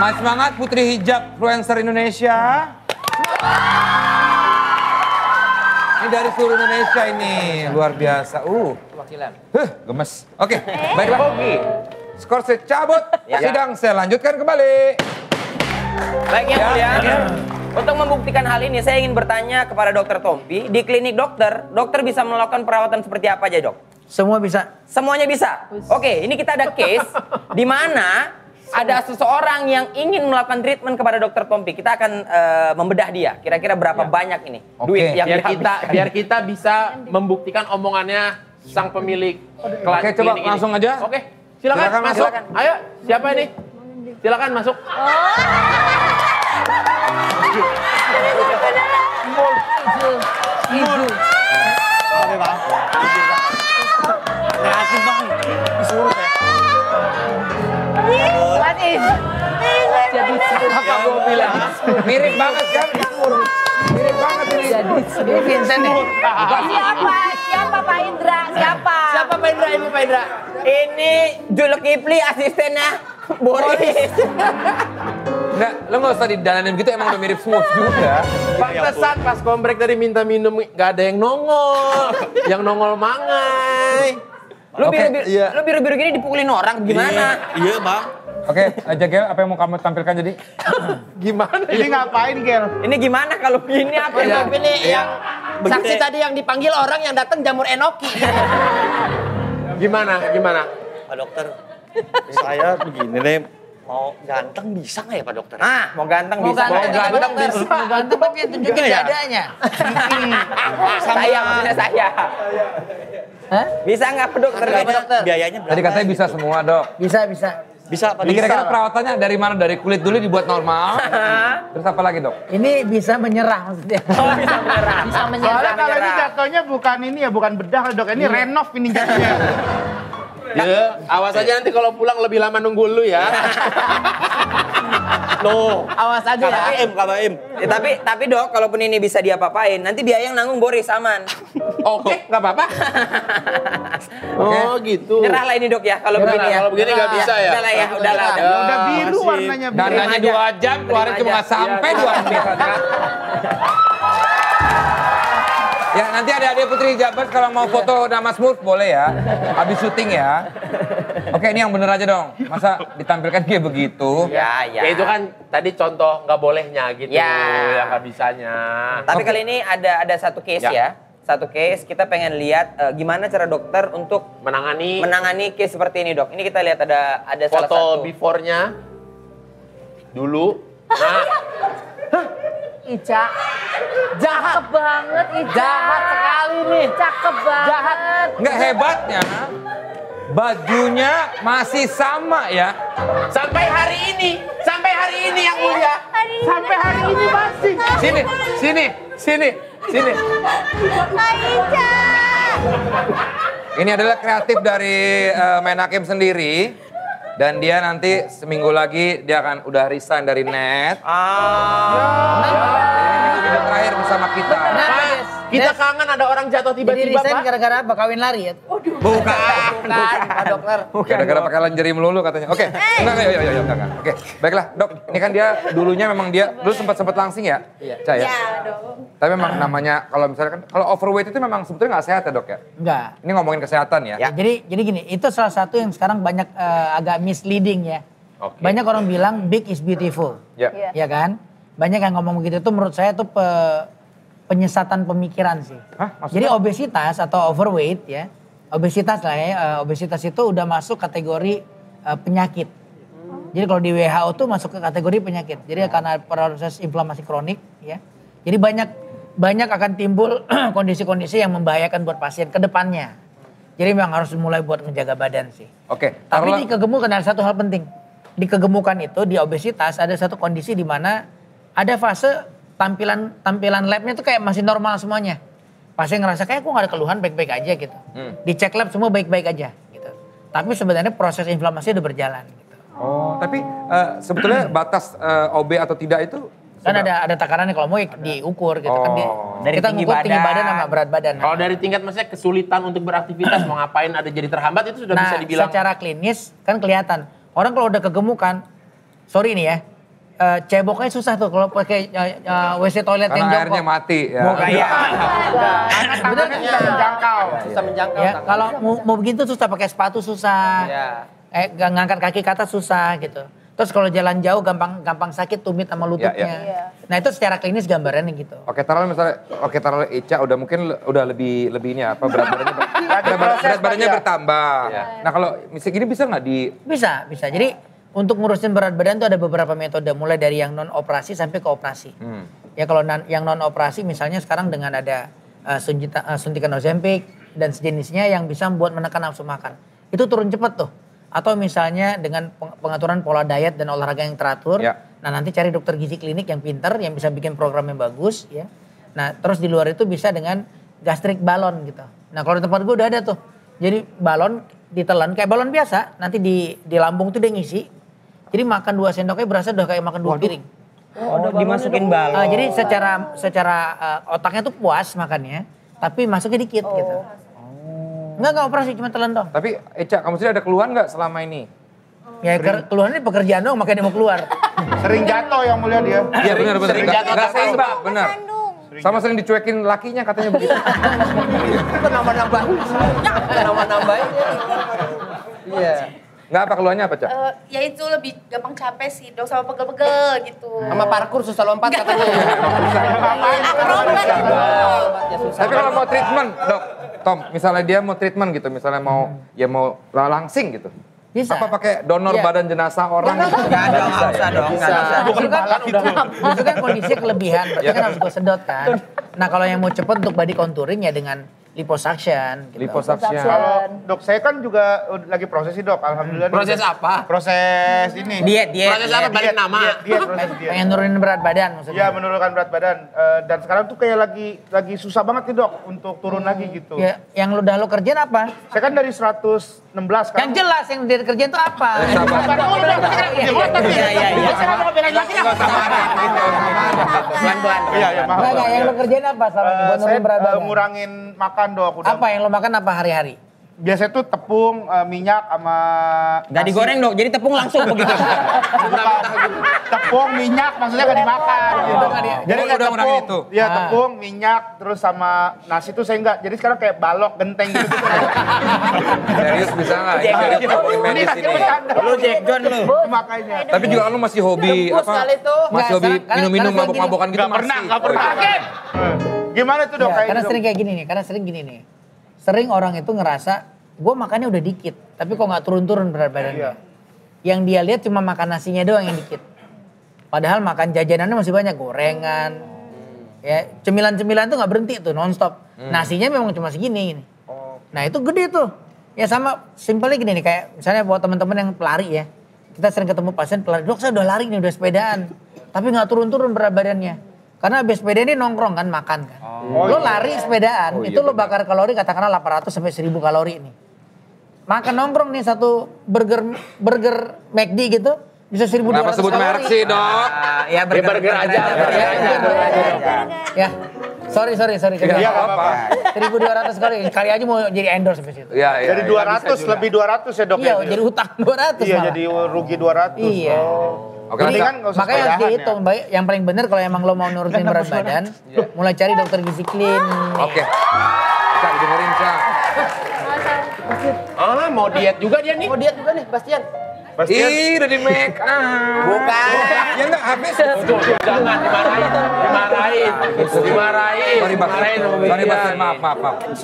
Mas semangat Putri Hijab influencer Indonesia. Ini dari seluruh Indonesia ini, luar biasa. Wakilan. Gemes. Oke, baiklah. Skor saya cabut, sidang saya lanjutkan kembali. Baik yang mulia, untuk membuktikan hal ini saya ingin bertanya kepada Dokter Tompi. Di klinik dokter bisa melakukan perawatan seperti apa aja dok? Semua bisa. Semuanya bisa? Oke, ini kita ada case di mana ada seseorang yang ingin melakukan treatment kepada Dokter Tompi. Kita akan membedah dia. Kira-kira berapa banyak ini duit yang biar kita bisa membuktikan omongannya sang pemilik Oke, coba klinik langsung ini. aja. Oke, silakan masuk. silakan. Ayo, siapa ini? Silakan masuk. Hijau. Oke bang. Kreatif bang. Disuruh ya. What is? Jadi Apa gue bilang? Mirip banget kan? Mirip banget ini. ini Vincent nih. Siapa Pak Indra? Siapa? Siapa Pak Indra? Ini Pak Indra. Ini Zulkifli asistennya Boris. Nggak, lo nggak usah didananin gitu, emang udah mirip smooth juga. Pantesan pas kombrek tadi minta minum gak ada yang nongol. Yang nongol mangai. Lu biru-biru gini dipukulin orang gimana? Iya bang. Oke, Jagel, apa yang mau kamu tampilkan jadi? Gimana Ini ngapain, Gel? Ini gimana kalau begini apa Iya. yang ini yang saksi tadi yang dipanggil orang yang datang jamur enoki. Gimana? Pak dokter, saya begini nih. Mau ganteng bisa nggak ya Pak dokter? Ah, mau ganteng Mau bisa. ganteng bisa. Mau ganteng tapi yang tunjukin ya? dadanya. Saya maksudnya saya. Hah? Bisa nggak Pak dokter? Biayanya berapa? Tadi katanya bisa semua, Dok. Bisa. Bisa Pak Ini dokter. kira-kira perawatannya dari mana? Dari kulit dulu dibuat normal. Terus apa lagi, Dok? Ini bisa menyerah maksudnya. Oh, bisa menyerah. Bisa menyerah. Soalnya kalau ini jatuhnya bukan ini ya, bukan bedah dok. Ini renov ini jatuhnya. Ya, awas aja nanti kalau pulang lebih lama nunggu lu ya. Loh, Awas aja ya. KBM. Ya, tapi dok, kalaupun ini bisa diapa-apain, nanti biaya yang nanggung Boris aman. Oke, nggak apa-apa. Oh gitu. Nyerah lah ini dok ya, kalau begini ya. Kalau begini nggak bisa ya. Udahlah ya, udahlah. Udah biru warnanya biru. Dananya 2 jam, keluarin cuma nggak sampai 2 menit. Ya nanti ada adik Putri Hijab kalau mau foto nama Smooth boleh ya. Habis syuting ya. Oke, ini yang bener aja dong. Masa ditampilkan kayak begitu? Ya. Ya itu kan tadi contoh nggak bolehnya gitu. Ya. Yang nggak bisanya. Tapi kali ini ada satu case ya. Satu case kita pengen lihat gimana cara dokter untuk menangani case seperti ini dok. Ini kita lihat ada salah Foto satu. before-nya dulu. Nah, Ica. Jahat banget Ica. Jahat sekali nih. Cakep banget. Jahat. Nggak hebatnya, bajunya masih sama ya. sampai hari ini yang mulia. Sampai hari ini masih. Sini. Ica. Ini adalah kreatif dari Menakim sendiri. Dan dia nanti seminggu lagi dia akan udah resign dari net. Ini video terakhir bersama kita. Kita kangen ada orang jatuh Jadi tiba-tiba, resign Pak. gara-gara apa? Kawin lari ya? Bukan. Pak dokter. Gara-gara pakai lingerie melulu katanya. Oke, enggak. Oke, baiklah dok. Ini kan dia dulunya memang dia dulu sempat langsing ya, Ca ya. Ya dong. Tapi memang namanya kalau misalnya kan kalau overweight itu memang sebetulnya nggak sehat ya dok ya. Enggak. Ini ngomongin kesehatan ya. Jadi gini, itu salah satu yang sekarang banyak agak misleading ya. Oke. Banyak orang bilang big is beautiful. Ya. Ya kan? Banyak yang ngomong begitu itu menurut saya itu penyesatan pemikiran sih. Hah, maksudnya? Jadi obesitas atau overweight ya. Obesitas lah ya. Obesitas itu udah masuk kategori penyakit. Jadi kalau di WHO tuh masuk ke kategori penyakit. Jadi karena proses inflamasi kronik ya. Jadi banyak akan timbul kondisi-kondisi yang membahayakan buat pasien ke depannya. Jadi memang harus mulai buat menjaga badan sih. Oke, Tapi taruhlah- di kegemukan ada satu hal penting. Di kegemukan itu, di obesitas ada satu kondisi di mana ada fase tampilan labnya tuh kayak masih normal semuanya. Pasien ngerasa kayak aku gak ada keluhan baik-baik aja gitu. Dicek lab semua baik-baik aja gitu. Tapi sebenarnya proses inflamasi udah berjalan gitu. Oh, tapi sebetulnya batas OB atau tidak itu Kan ada takarannya kalau mau diukur gitu kan. Dari Kita tinggi ngukur tinggi badan. badan sama berat badan. Kalau dari tingkat maksudnya kesulitan untuk beraktivitas mau ngapain ada jadi terhambat itu sudah bisa dibilang. secara klinis kan kelihatan. Orang kalau udah kegemukan, sorry nih ya, ceboknya susah tuh kalau pakai WC toilet yang Karena jongkok. airnya mati ya. Bukan ya. Karena tangannya bisa menjangkau. Susah menjangkau. Ya, kalau mau begitu susah, pakai sepatu susah. Ya. Ngangkat kaki ke atas susah gitu. Terus kalau jalan jauh gampang sakit tumit sama lututnya. Iya. Nah itu secara klinis gambarannya gitu. Oke, taruh misalnya, Ica udah mungkin udah lebih ini apa berat badannya bertambah. Nah kalau misalnya gini bisa nggak di? Bisa. Jadi untuk ngurusin berat badan tuh ada beberapa metode, mulai dari yang non operasi sampai ke operasi. Ya kalau yang non operasi misalnya sekarang dengan ada suntikan Ozempic dan sejenisnya yang bisa membuat menekan nafsu makan. Itu turun cepat tuh. Atau misalnya dengan pengaturan pola diet dan olahraga yang teratur. Ya. Nah nanti cari dokter gizi klinik yang pinter, yang bisa bikin program yang bagus ya. Nah terus di luar itu bisa dengan gastric balon gitu. Nah kalau di tempat gue udah ada tuh. Jadi balon ditelan kayak balon biasa, nanti di lambung tuh dia ngisi. Jadi makan 2 sendoknya berasa udah kayak makan 2 piring. Oh, dimasukin balon. Jadi secara otaknya tuh puas makannya, tapi masuknya dikit gitu. Enggak operasi, cuma telan dong. Tapi Ica, kamu sendiri ada keluhan nggak selama ini? Ya keluarnya pekerjaan dong, makanya dia mau keluar. Sering jatuh yang mulia dia. Iya benar. Nggak seimbang, benar. Kandung. Sama sering dicuekin lakinya katanya begitu. Nambah-nambahin. Iya. Nggak apa keluhannya apa, Cak? Ya itu lebih gampang capek sih dok, sama pegel-pegel gitu. Sama parkur susah lompat katanya. Akrobat. Tapi kalau mau treatment, Dok, Tom, misalnya dia mau treatment gitu, misalnya mau langsing gitu. Bisa. Apa pakai donor Iya. badan jenazah orang gitu? Enggak ada, nggak usah dong. Itu kan kondisi kelebihan, berarti kan harus gue sedot kan. Nah kalau yang mau cepet untuk body contouring ya dengan liposuction. Gitu. Liposuction. Kalau dok saya kan juga lagi proses sih dok, alhamdulillah. Proses apa? Proses ini. Diet. Proses apa? Balik nama. Diet, proses diet. Pengen nurunin berat badan maksudnya. Iya menurunkan berat badan. Dan sekarang tuh kayak lagi susah banget nih dok untuk turun lagi gitu. Ya, yang udah lo kerjain apa? Saya kan dari 116 sekarang. Yang jelas yang dia kerjain itu apa? Pelan-pelan. Iya, maaf. Enggak, yang lo kerjain apa selama ini buat Saya nurunin berat badan? ngurangin makan dok. Udah. Apa yang lo makan apa hari-hari? Biasanya tuh tepung, minyak sama Nggak digoreng dok, jadi tepung langsung begitu. tepung, minyak maksudnya gak dimakan gitu. Jadi Oh, kayak udah ngurangin itu? tepung, ya tepung, minyak, terus sama nasi tuh saya enggak. Jadi sekarang kayak balok, genteng gitu. Serius bisa nggak? Ini serius ngomongin medis ini. Lu Jack John lu. Makanya. Tapi juga lu masih hobi Debus apa? kali tuh. Masih hobi Karena minum-minum sering mabok-mabokan gitu masih. Nggak pernah. Gimana tuh dok? Ya, kayak karena gitu? sering kayak gini nih, karena sering gini nih. Sering orang itu ngerasa, gue makannya udah dikit, tapi kok nggak turun-turun berat badannya. Iya. Yang dia lihat cuma makan nasinya doang yang dikit. Padahal makan jajanannya masih banyak, gorengan. Ya, cemilan-cemilan tuh nggak berhenti tuh, nonstop. Nasinya memang cuma segini. Gini. Nah itu gede tuh. Ya sama simpelnya gini nih, kayak misalnya buat teman-teman yang pelari ya. Kita sering ketemu pasien pelari, dok saya udah lari nih, udah sepedaan. Tapi nggak turun-turun berat badannya. Karena habis sepeda ini nongkrong kan, makan kan. Lo lari sepedaan, itu lo bakar kalori katakanlah 800 sampai 1000 kalori nih. Makan nongkrong nih satu burger McD gitu, bisa 1200 Kenapa sebut kalori. merek sih, Dok? Ya burger aja. Ya, sorry. Iya, nggak apa-apa. 1200 kalori, kali aja mau jadi endorse sampai situ. Iya. Jadi 200, lebih 200 ya dok? Iya, ya? jadi utang 200 Iya, malah. jadi rugi 200. Iya. Oke, Jadi nanti kan nggak usah Makanya harus sepedahan dihitung, baik. Yang paling bener kalau emang lo mau nurunin berat badan, mulai cari dokter gizi klinik. Oke. Cak, dengerin, Cak. Mau diet juga dia nih. Mau diet juga nih, Bastian. Bastian. Ih, udah di make up. Bukan. Ya enggak, habis. Jangan dimarahin. Sorry, Bastian, maaf.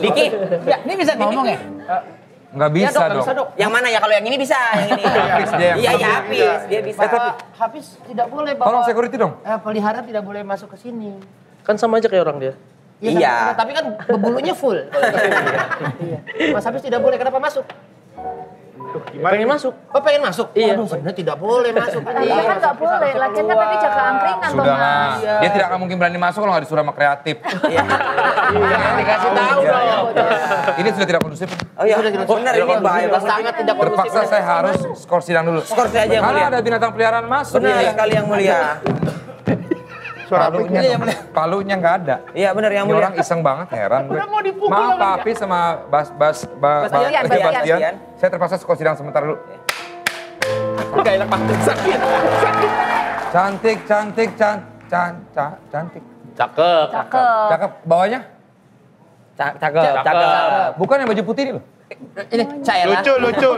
Diki, ini bisa ngomong ya? Nggak bisa dong. Yang mana ya? Kalau yang ini bisa, yang ini. Hafiz dia yang Iya, ya Hafiz. Dia bisa. Hafiz tidak boleh Tolong bawa security dong. pelihara tidak boleh masuk ke sini. Kan sama aja kayak orang dia. Iya. Tapi kan bebulunya full. Iya. Mas Hafiz tidak boleh, kenapa masuk? Pengen masuk. Oh pengen masuk? Iya. Waduh sebenarnya tidak boleh masuk. Iya kan nggak boleh, lagian kan tadi jaga angkringan tuh Sudahlah. mas. Dia tidak akan mungkin berani masuk kalau nggak disuruh sama kreatif. Dikasih tahu dong. Ini sudah tidak kondusif. Oh iya, benar ini bahaya banget. Sangat tidak kondusif. Terpaksa saya harus skor sidang dulu. Skor saya aja yang Karena mulia. ada binatang peliharaan masuk. Benar sekali yang mulia. Palunya nggak ada. Iya benar yang Ini mulia. orang iseng banget, heran gue. Maaf Pak Hafiz sama Bastian. Saya terpaksa skor sidang sebentar dulu. Gak enak banget. Sakit. Cantik. Cantik. Cakep. Cakep. Bawahnya? Cakep. Bukan yang baju putih ini loh. Ini saya lah. Lucu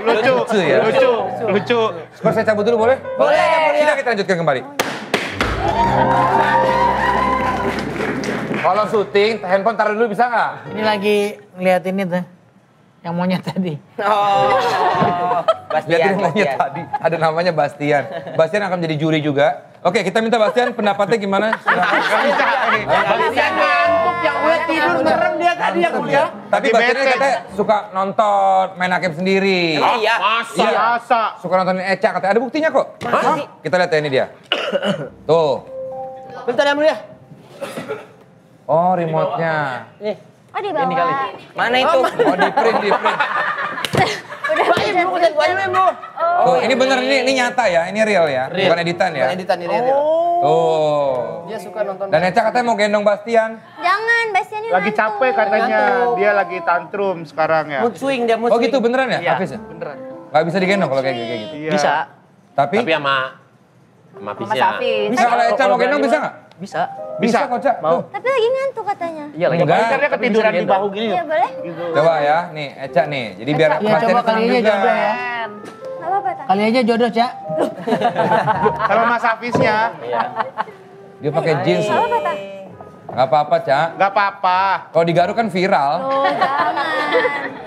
ya. Lucu. Skor saya cabut dulu boleh? Boleh, ya mulia. Tidak, kita lanjutkan kembali. Kalau syuting, handphone taruh dulu bisa nggak? Ini lagi ngeliat ini tuh. Yang monyet tadi. Oh. Lihat ini monyet tadi. Ada namanya Bastian. Bastian akan menjadi juri juga. Oke, kita minta Bastian pendapatnya gimana? Bastian ngantuk, yang mulia tidur merem dia tadi yang mulia. Tapi Bastian ini katanya suka nonton, main hakim sendiri. Iya. Masa. Suka nontonin Eca, katanya ada buktinya kok. Hah? Kita lihat ya ini dia. Tuh. Bentar ya mulia. Oh, remote-nya. Oh di bawah. Mana itu? Oh, di print. Udah belajar. Tuh, ini bener, ini nyata ya, ini real ya. Bukan editan ya. Editan ini real. Tuh. Dia suka nonton. Dan Eca katanya mau gendong Bastian. Jangan, Bastian ini Lagi capek katanya. Dia lagi tantrum sekarang ya. Mood swing dia mood Oh swing. gitu beneran ya, Iya, Hafiz ya? beneran. Gak bisa digendong kalau kayak gitu. Iya. Bisa. Tapi sama Mas Hafiz ya. Hafiz. bisa kalau Eca mau gendong bisa nggak? Bisa. Bisa kok, Ca. Tuh. Tapi lagi ngantuk katanya. Iya lagi. Enggak. Ntar dia ketiduran di bahu gini. Iya boleh? Coba ya, nih Eca nih. Jadi biar Iya, Bastian coba senang kali aja juga. jodoh ya. Gak apa-apa, Tan. Kali aja jodoh, Cak. Kalau Mas Hafiznya, Dia pakai jeans Gak loh. apa-apa, Tan. Gak apa-apa, Ca. nggak apa-apa. Kalau di Garut kan viral. Oh, jangan.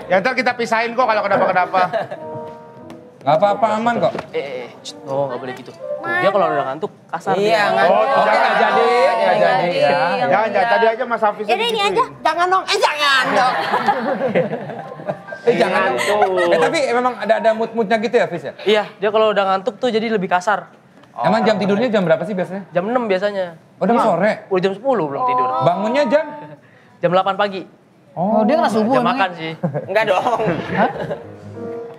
Ya ntar kita pisahin kok kalau kenapa-kenapa. Gak apa-apa, aman kok. Oh nggak boleh gitu. Tuh, dia kalau udah ngantuk kasar. Iya, dia. ngantuk. Oke, nggak jadi. Nggak jadi ya. Jangan, tadi aja Mas Hafiz. Jadi ini aja. Jangan dong. Jangan dong. Jangan. Tapi memang ada mood-moodnya gitu ya, Fis ya? Iya, dia kalau udah ngantuk tuh jadi lebih kasar. Emang jam tidurnya jam berapa sih biasanya? Jam 6 biasanya. Oh, udah sore. Udah jam 10 belum tidur. Bangunnya jam? Jam 8 pagi. Oh, dia nggak subuh Jam emangnya? makan sih. Enggak dong.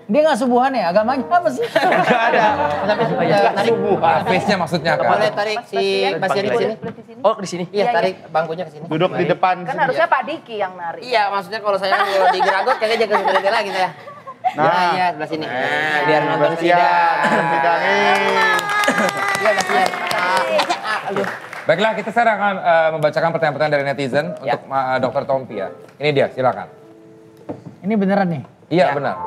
Dia nggak subuhan ya? Agamanya apa sih? Tapi tarik. Hafiz-nya maksudnya Boleh kan? tarik si Bastian di sini. Oh, di sini. Iya, tarik bangkunya ke sini. Duduk di depan. Kan sini. harusnya Pak Diki yang narik. Iya, maksudnya kalau saya kalau di Geragot kayaknya jaga sebenarnya lagi saya. Nah. Iya, sebelah sini. Nah, biar nonton Bastian. Iya, Bastian. Baiklah, kita sekarang akan membacakan pertanyaan-pertanyaan dari netizen untuk Dr. Tompi ya. Ini dia, silakan. Ini beneran nih? Iya, benar.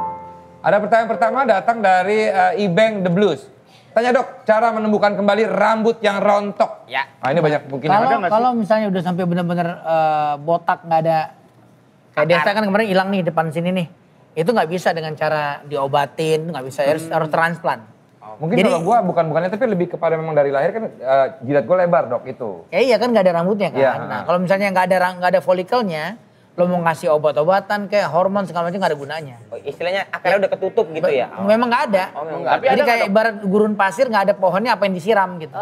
Ada pertanyaan pertama datang dari Ibeng The Blues. Tanya dok, cara menemukan kembali rambut yang rontok. Ya. Nah ini banyak mungkin yang ada nggak sih? Kalau misalnya udah sampai bener-bener botak nggak ada, kayak Desta kan kemarin hilang nih depan sini nih. Itu nggak bisa dengan cara diobatin, nggak bisa, harus transplant. Mungkin Jadi- kalau gue bukannya tapi lebih kepada memang dari lahir kan jidat gue lebar dok itu. Ya iya kan nggak ada rambutnya kan. Iya. Nah kalau misalnya nggak ada folikelnya, lo mau ngasih obat-obatan kayak hormon segala macam nggak ada gunanya. Oh, istilahnya akarnya udah ketutup gitu ya. Memang nggak ada. Oh, memang Tapi jadi kayak ibarat gurun pasir nggak ada pohonnya apa yang disiram gitu.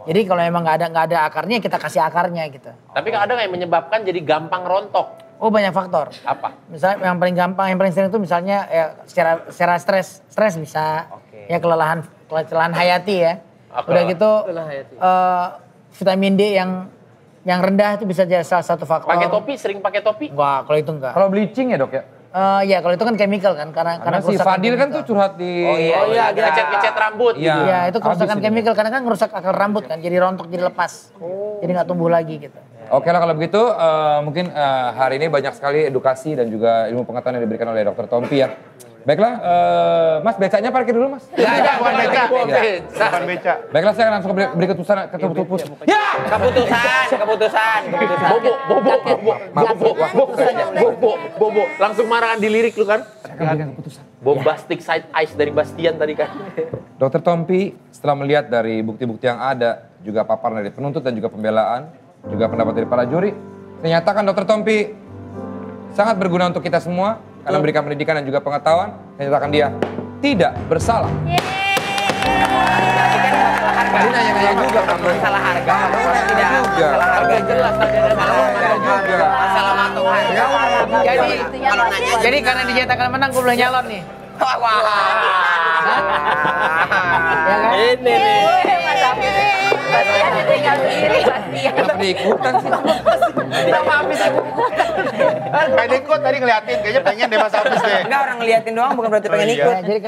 Jadi kalau emang nggak ada akarnya kita kasih akarnya gitu. Tapi ada nggak yang menyebabkan jadi gampang rontok? Oh banyak faktor. Apa? Misalnya yang paling gampang, yang paling sering itu misalnya ya, secara stres bisa, ya kelelahan hayati ya. Udah gitu vitamin D yang rendah itu bisa jadi salah satu faktor. Pakai topi, sering pakai topi? Enggak, kalau itu enggak. Kalau bleaching ya dok ya? Ya kalau itu kan chemical kan karena Karena si kerusakan Fadil kan chemical. tuh curhat di... Oh iya, Ngecat-ngecat rambut. Iya. Iya, itu kerusakan Habis chemical karena kan ngerusak akar rambut kan, jadi rontok, jadi lepas. Jadi nggak tumbuh lagi gitu. Oke lah kalau begitu mungkin hari ini banyak sekali edukasi dan juga ilmu pengetahuan yang diberikan oleh Dr. Tompi ya. Baiklah, Mas becanya parkir dulu Mas. Bukan beca. Iya. Bukan beca. Baiklah saya akan langsung beri keputusan. Ya! Keputusan. Bobo. Langsung marahan di lirik lu kan? Bombastic side eyes dari Bastian tadi kan. Dr. Tompi setelah melihat dari bukti-bukti yang ada, juga paparan dari penuntut dan juga pembelaan, juga pendapat dari para juri, saya nyatakan Dr. Tompi sangat berguna untuk kita semua karena memberikan pendidikan dan juga pengetahuan. Saya nyatakan dia tidak bersalah. Tadi nanya-nanya juga kamu. Masalah harga. Tidak. Juga. Masalah harga jelas tadi ada juga. masalah matok harga. Jadi Kalau nanya jadi karena dinyatakan menang gue boleh nyalon nih. wah. Ya kan? Ini nih. Bastian ditinggal sendiri, Bastian. Kenapa diikutan sih? Pengen ikut tadi ngeliatin, kayaknya pengen deh Mas Hafiz deh. Enggak orang ngeliatin doang bukan berarti pengen Oh, iya. ikut. Jadi